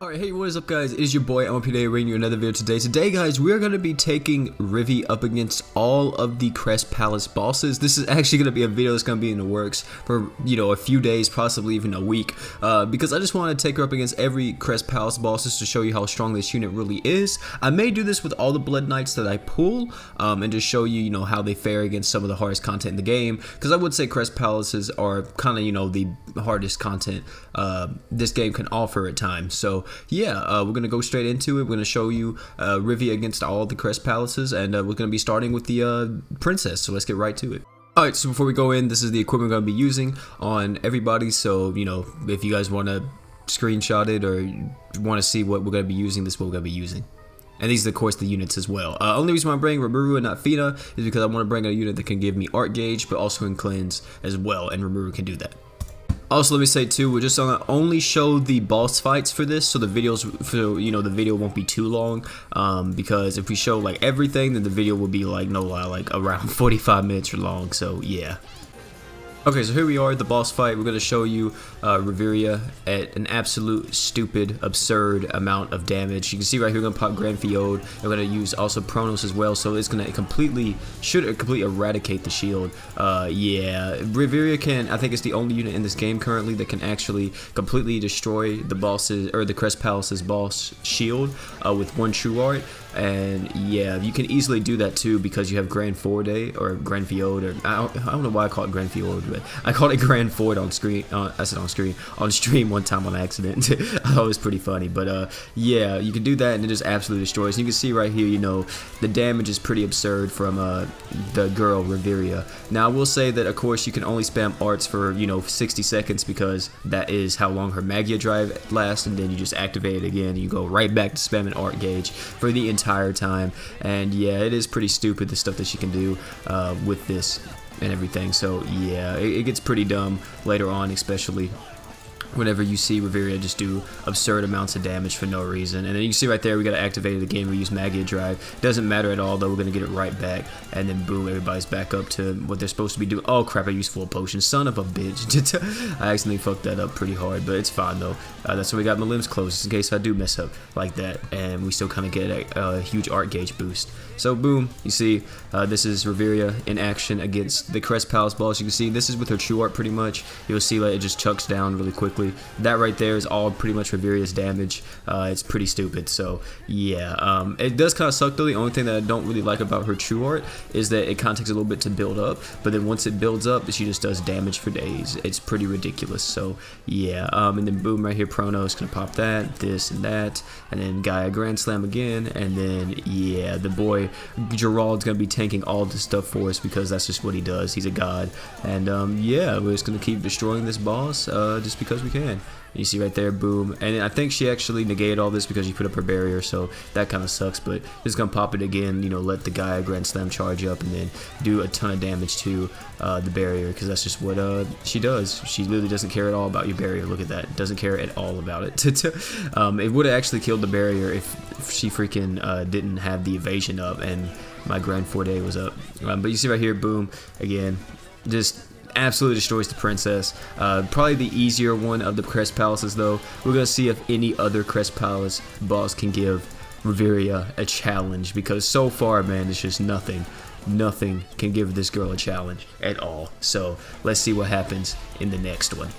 Alright, hey, what is up guys? It is your boy MLP Day bringing you another video today. Today guys, we are going to be taking Rivi up against all of the Crest Palace bosses. This is actually going to be a video that's going to be in the works for, a few days, possibly even a week. Because I just want to take her up against every Crest Palace bosses to show you how strong this unit really is. I may do this with all the Blood Knights that I pull, and just show you, how they fare against some of the hardest content in the game. Because I would say Crest Palaces are kind of, the hardest content this game can offer at times. So yeah, we're gonna go straight into it. We're gonna show you Rivi against all the Crest Palaces, and we're gonna be starting with the Princess. So let's get right to it. Alright, so before we go in, this is the equipment we're gonna be using on everybody. So if you guys want to screenshot it or want to see what we're gonna be using, this is what we're gonna be using. And these are, of course, the units as well. Only reason why I'm bringing Riviera and not Fina is because I want to bring a unit that can give me Art Gauge, but also can cleanse as well, and Riviera can do that. Also, let me say too, we're just gonna only show the boss fights for this, so the videos, the video won't be too long. Because if we show like everything, then the video will be like, no lie, like around 45 minutes long. So yeah. Okay, so here we are, the boss fight. We're going to show you Riviera at an absolute stupid, absurd amount of damage. You can see right here, we're going to pop Grand Fiode. We're going to use also Pronos as well, so it's going to completely eradicate the shield. Yeah, Riviera I think it's the only unit in this game currently that can actually completely destroy the bosses, or the Crest Palace's boss shield with one true art. And yeah, you can easily do that too because you have Grand Fiode, or Grand Fiode, or I don't know why I call it Grand Fiode, but I called it Grand Fiode on screen. I said on stream one time on accident. I thought it was pretty funny, but yeah, you can do that and it just absolutely destroys. And you can see right here, the damage is pretty absurd from the girl Riviera. Now I will say that of course you can only spam arts for 60 seconds because that is how long her Magia drive lasts, and then you just activate it again and you go right back to spamming Art Gauge for the entire time. And yeah, it is pretty stupid the stuff that she can do with this and everything. So yeah, it gets pretty dumb later on, especially whenever you see Riviera just do absurd amounts of damage for no reason. And then you can see right there, we got to activate it again. We use Magia Drive. Doesn't matter at all though, we're going to get it right back. And then boom, everybody's back up to what they're supposed to be doing. Oh crap, I used full potion. Son of a bitch. I accidentally fucked that up pretty hard, but it's fine though. That's why we got my limbs closed, just in case I do mess up like that. And we still kind of get a huge Art Gauge boost. So boom, you see, this is Riviera in action against the Crest Palace boss. You can see this is with her true art pretty much. You'll see like it just chucks down really quickly. That right there is all pretty much Riviera's damage. It's pretty stupid. So yeah, it does kind of suck though. The only thing that I don't really like about her true art is that it kind of takes a little bit to build up, but then once it builds up, she just does damage for days. It's pretty ridiculous. So yeah, and then boom, right here, Pronos gonna pop that, this and that, and then Gaia Grand Slam again, and then yeah, the boy Gerald's gonna be tanking all this stuff for us because that's just what he does. He's a god. And yeah, we're just gonna keep destroying this boss just because we can. You see right there, boom. And I think she actually negated all this because she put up her barrier, so that kind of sucks. But just gonna pop it again, let the Gaia Grand Slam charge up and then do a ton of damage to the barrier, because that's just what she does. She literally doesn't care at all about your barrier. Look at that, doesn't care at all about it. It would have actually killed the barrier if she freaking didn't have the evasion up and my Grand Fiode was up. But you see right here, boom, again, just absolutely destroys the princess. Probably the easier one of the Crest Palaces though. We're gonna see if any other Crest Palace boss can give Riviera a challenge, because so far, man, it's just nothing can give this girl a challenge at all. So let's see what happens in the next one,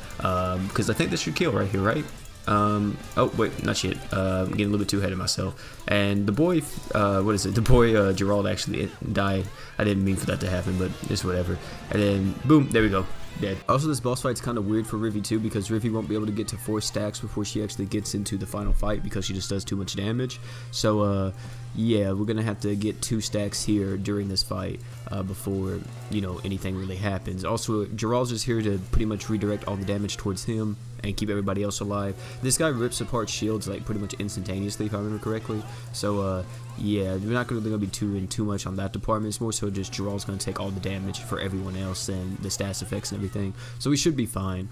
because I think this should kill right here, right? Oh wait, not yet. I'm getting a little bit too ahead of myself. And the boy, what is it? The boy Gerald actually died. I didn't mean for that to happen, but it's whatever. And then boom, there we go, dead. Also, this boss fight's kind of weird for Rivi too, because Rivi won't be able to get to 4 stacks before she actually gets into the final fight because she just does too much damage. So yeah, we're gonna have to get 2 stacks here during this fight before anything really happens. Also, Gerald's just here to pretty much redirect all the damage towards him and keep everybody else alive. This guy rips apart shields like pretty much instantaneously, if I remember correctly. So yeah, we're not really gonna be doing too much on that department. It's more so just Gerald's gonna take all the damage for everyone else and the stats effects and everything. So we should be fine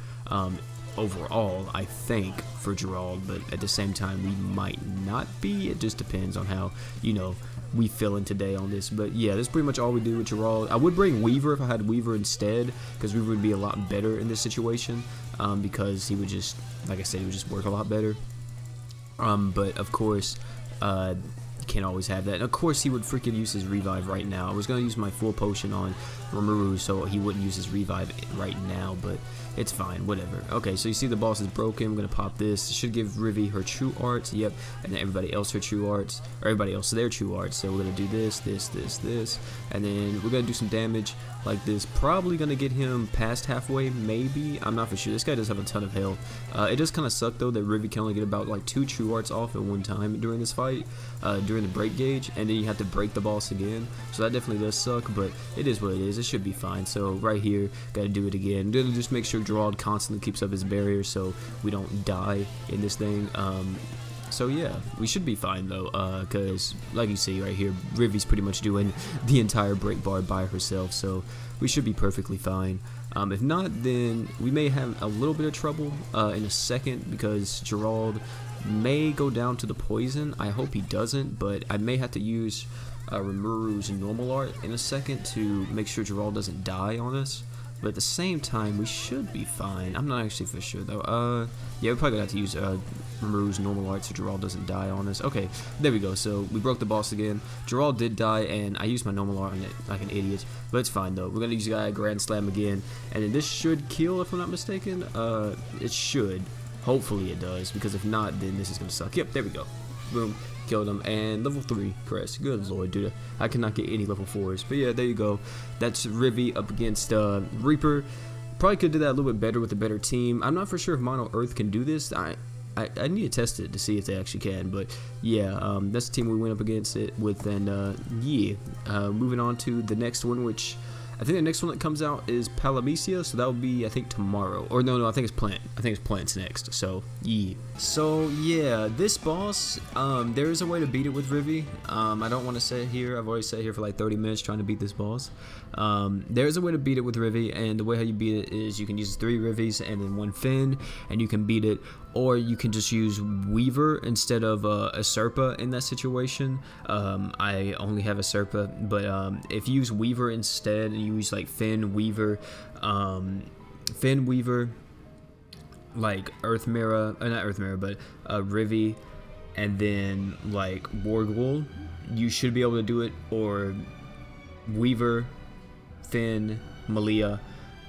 overall, I think, for Gerald, but at the same time we might not be. It just depends on how we feeling today on this. But yeah, that's pretty much all we do with Gerald. I would bring Weaver if I had Weaver instead, because Weaver would be a lot better in this situation, because he would just, like I said, he would just work a lot better. But of course, can't always have that. And of course, he would freaking use his revive right now. I was gonna use my full potion on Rimuru so he wouldn't use his revive right now, but it's fine, whatever. Okay, so you see the boss is broken. I'm gonna pop this. It should give Rivi her true arts, yep, and then everybody else her true arts, or everybody else their true arts. So we're gonna do this, and then we're gonna do some damage like this. Probably gonna get him past halfway, maybe. I'm not for sure. This guy does have a ton of health. It does kind of suck though that Rivi can only get about like 2 true arts off at one time during this fight, during the break gauge, and then you have to break the boss again. So that definitely does suck, but it is what it is. It should be fine. So right here, gotta do it again. Just make sure Gerald constantly keeps up his barrier so we don't die in this thing. So yeah, we should be fine though, because like you see right here, Rivi's pretty much doing the entire break bar by herself, so we should be perfectly fine. If not, then we may have a little bit of trouble in a second, because Gerald may go down to the poison. I hope he doesn't, but I may have to use Rimuru's normal art in a second to make sure Gerald doesn't die on us. But at the same time, we should be fine. I'm not actually for sure though. Yeah, we're probably gonna have to use Rimuru's normal art so Gerald doesn't die on us. Okay, there we go. So we broke the boss again. Gerald did die, and I used my normal art on it like an idiot. But it's fine though. We're gonna use the guy Grand Slam again, and then this should kill if I'm not mistaken. It should. Hopefully it does, because if not, then this is gonna suck. Yep, there we go. Boom. Killed him. And level 3 Crest. Good lord, dude. I cannot get any level 4s. But yeah, there you go. That's Rivi up against Reaper. Probably could do that a little bit better with a better team. I'm not for sure if Mono Earth can do this. I need to test it to see if they actually can. But yeah, that's the team we went up against it with. And yeah, moving on to the next one, which I think the next one that comes out is Palamecia, so that will be, I think, tomorrow. Or no, I think it's Plant. I think it's Plant's next, so yeah. So yeah, this boss, there is a way to beat it with Rivi. I don't want to sit here. I've already sat here for like 30 minutes trying to beat this boss. There is a way to beat it with Rivi, and the way how you beat it is you can use 3 Rivis and then 1 Finn, and you can beat it. Or you can just use Weaver instead of a Serpa in that situation. I only have a Serpa, but if you use Weaver instead, and you use like Finn, Weaver, like Earth Mirror, not Earth Mirror, but Rivi, and then like Wargul, you should be able to do it. Or Weaver, Finn, Malia,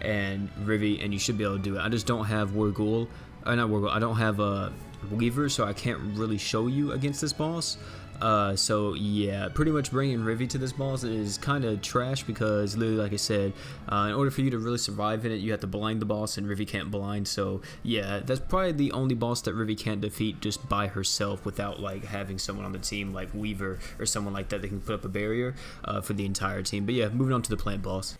and Rivi, and you should be able to do it. I just don't have Wargul. Not Wargul. I don't have a Weaver, so I can't really show you against this boss. So yeah, pretty much bringing Rivi to this boss is kind of trash, because literally, like I said, in order for you to really survive in it, you have to blind the boss, and Rivi can't blind. So yeah, that's probably the only boss that Rivi can't defeat just by herself without like having someone on the team like Weaver or someone like that that can put up a barrier for the entire team. But yeah, moving on to the plant boss.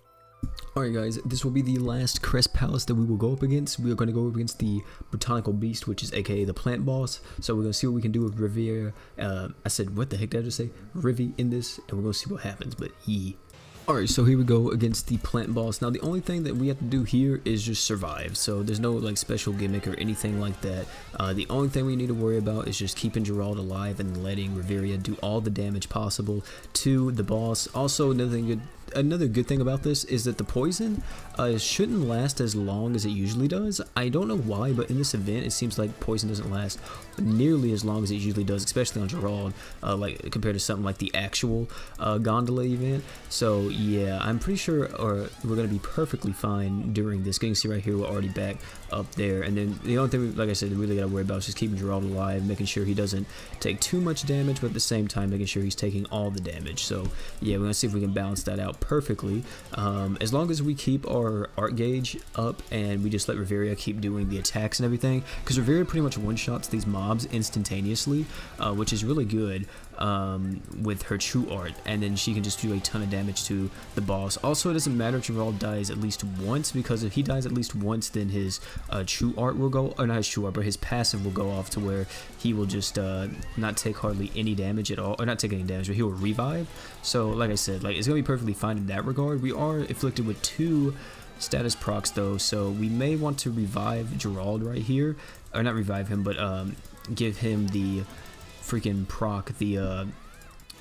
Alright guys, this will be the last Crest Palace that we will go up against. We are going to go up against the Botanical Beast, which is aka the plant boss. So we're going to see what we can do with Riviera. I said, what the heck did I just say? Rivi in this, and we're going to see what happens, but yeah. Alright, so here we go against the plant boss. Now the only thing that we have to do here is just survive. So there's no like special gimmick or anything like that. The only thing we need to worry about is just keeping Gerald alive and letting Riviera do all the damage possible to the boss. Also, another good thing about this is that the poison shouldn't last as long as it usually does. I don't know why, but in this event it seems like poison doesn't last nearly as long as it usually does, especially on Gerald, like compared to something like the actual Gondola event. So yeah, I'm pretty sure we're gonna be perfectly fine during this. You can see right here we're already back up there, and then the only thing, like I said, we really gotta worry about is just keeping Gerald alive, making sure he doesn't take too much damage, but at the same time making sure he's taking all the damage. So yeah, we're gonna see if we can balance that out perfectly, as long as we keep our art gauge up and we just let Riviera keep doing the attacks and everything, because Riviera pretty much one-shots these mobs instantaneously, which is really good with her true art, and then she can just do a ton of damage to the boss. Also, it doesn't matter if Gerald dies at least once, because if he dies at least once, then his true art will go, or not his true art, but his passive will go off to where he will just not take hardly any damage at all, or not take any damage, but he will revive. So like I said, like it's gonna be perfectly fine in that regard. We are afflicted with 2 status procs though, so we may want to revive Gerald right here, or not revive him, but give him the freaking proc, the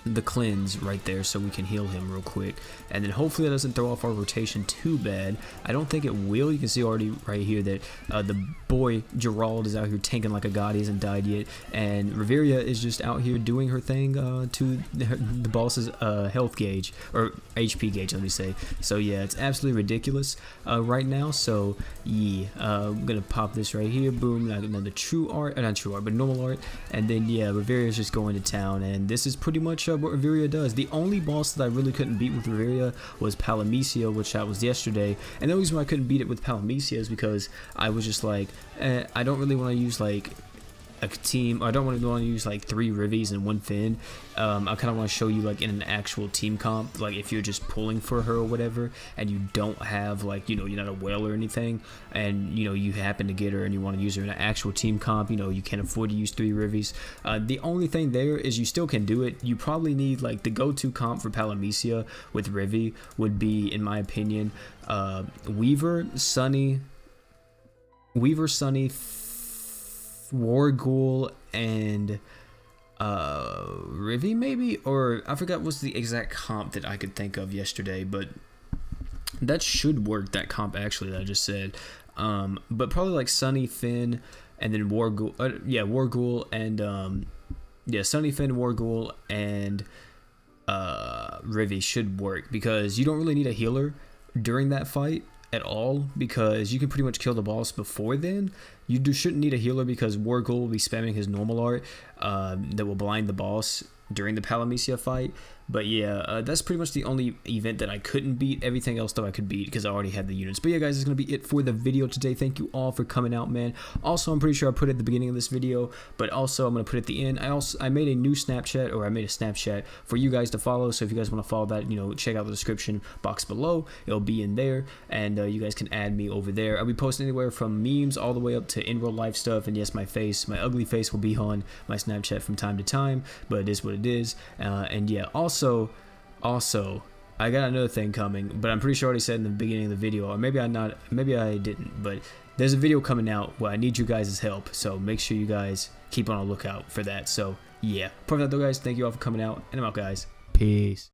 the cleanse right there so we can heal him real quick, and then hopefully that doesn't throw off our rotation too bad. I don't think it will. You can see already right here that the boy Gerald is out here tanking like a god. He hasn't died yet, and Riviera is just out here doing her thing to the boss's health gauge, or HP gauge, let me say. So yeah, it's absolutely ridiculous right now. So yeah, I'm gonna pop this right here, boom, another true art, not true art, but normal art, and then yeah, Riviera is just going to town, and this is pretty much what Riviera does. The only boss that I really couldn't beat with Riviera was Palamecia, which that was yesterday, and the reason why I couldn't beat it with Palamecia is because I was just like, I don't really want to use like a team, or I don't want to use like 3 Rivies and 1 Finn. I kind of want to show you like in an actual team comp, like if you're just pulling for her or whatever, and you don't have like, you know, you're not a whale or anything, and you know you happen to get her and you want to use her in an actual team comp, you know, you can't afford to use 3 Rivies. The only thing there is you still can do it. You probably need like the go-to comp for Palamecia with Rivi would be, in my opinion, Weaver, Sunny, Warghoul, and Rivi maybe, or I forgot what's the exact comp that I could think of yesterday, but that should work, that comp actually that I just said. But probably like Sunny, Finn, and then Warghoul, Warghoul, and Sunny, Finn, Warghoul, and Rivi should work, because you don't really need a healer during that fight at all, because you can pretty much kill the boss before then. You shouldn't need a healer because Warghoul will be spamming his normal art that will blind the boss during the Palamecia fight. But yeah, that's pretty much the only event that I couldn't beat. Everything else though I could beat because I already had the units. But yeah guys, that's gonna be it for the video today. Thank you all for coming out, man. Also, I'm pretty sure I put it at the beginning of this video, but also I'm gonna put it at the end. I made a new Snapchat, or I made a Snapchat for you guys to follow. So if you guys want to follow that, you know, check out the description box below. It'll be in there, and you guys can add me over there. I'll be posting anywhere from memes all the way up to in real life stuff. And yes, my ugly face will be on my Snapchat from time to time, but it is what it is. And yeah, also, I got another thing coming, but I'm pretty sure I already said in the beginning of the video, or maybe I didn't, but there's a video coming out where I need you guys' help, so make sure you guys keep on a lookout for that. So yeah, apart from that though guys, thank you all for coming out, and I'm out guys. Peace.